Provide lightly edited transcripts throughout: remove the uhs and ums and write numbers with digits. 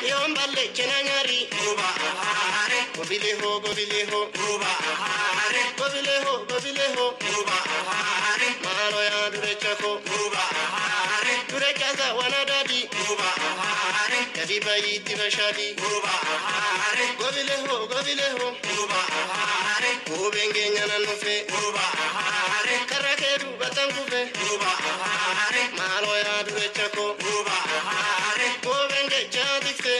Yom balle chenangari Gobileho Malo ya durechako Durechaza wanadadi Kadi bayiti bashadi Gobileho Ubenge nyana nufe Karakeru batangufe Malo ya durechako Ubenge jadifte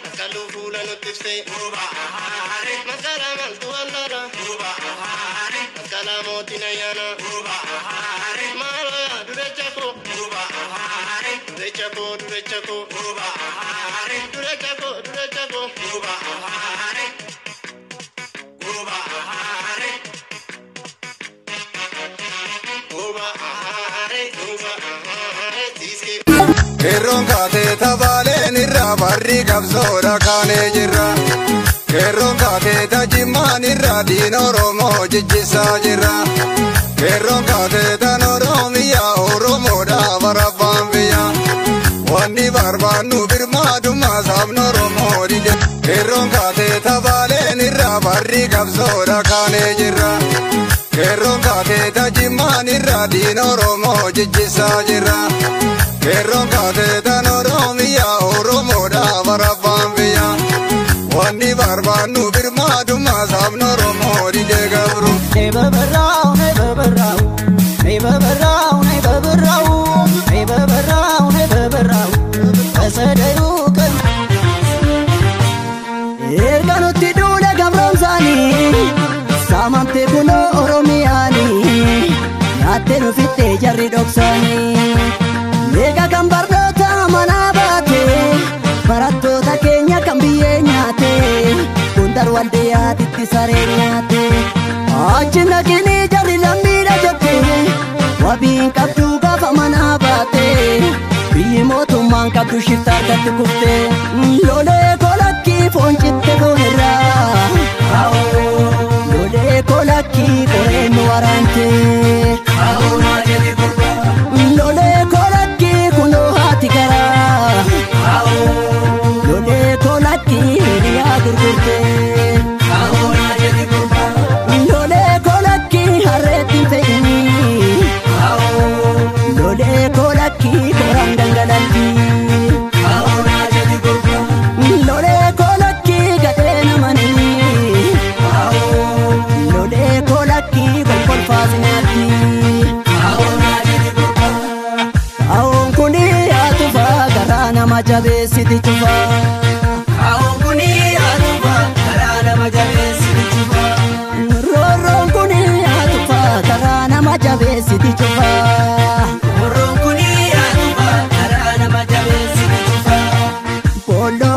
Makalu fula nutifte Makala maltu allara Makala motina yana Malo ya durechako Durechako Keronga te tabale nirra barri kabsora kane jirra Keronga te tajima nirra dinoromo jijjisa jirra Keronga te tanoromiya oromo da barabban biya Wanni barbanu birmaduma sabnoromo dije Keronga te tabale nirra barri kabsora kane jirra Keronga te tajima nirra dinoromo jijjisa jirra Keronga te tanoromiya oromo da barabban biya Wanni barbanu birmaduma sabnoromo dije gabru Erganutti dule gamromsani Samante kuno oromiani Yaate nufitte jarri doksani Lega kan barnoota mana baate Barattoota keenya kan biyyee nyaate Gundar waldeyaatitti saree nyaate Achi naqini jarri lammiidha jette Wabiin qabdu gaafa mana baate Biyyi mootummaan qabdu shiftaa harkatti kufte Lolee kolakki foon citte boherra Lolee kolakki qoreen nu waraante Lolee kolakki kunoo haati garaa Lolee kolakki hiriyaa gurgurte Lolee kolakki harreetti fe'ini Lolee kolakki koraan gangalalti Lolee kolakki gadhee namanii Lolee kolakki golkolfaa sinaatti Aoon kuni atufa garaa nama jabeessiti cufa Aoon kuni atufa garaa nama jabeessiti cufa Roorroon kuni atufa garaa nama jabeessiti cufa Roorroon kuni atufa garaa nama jabeessiti cufa Bolo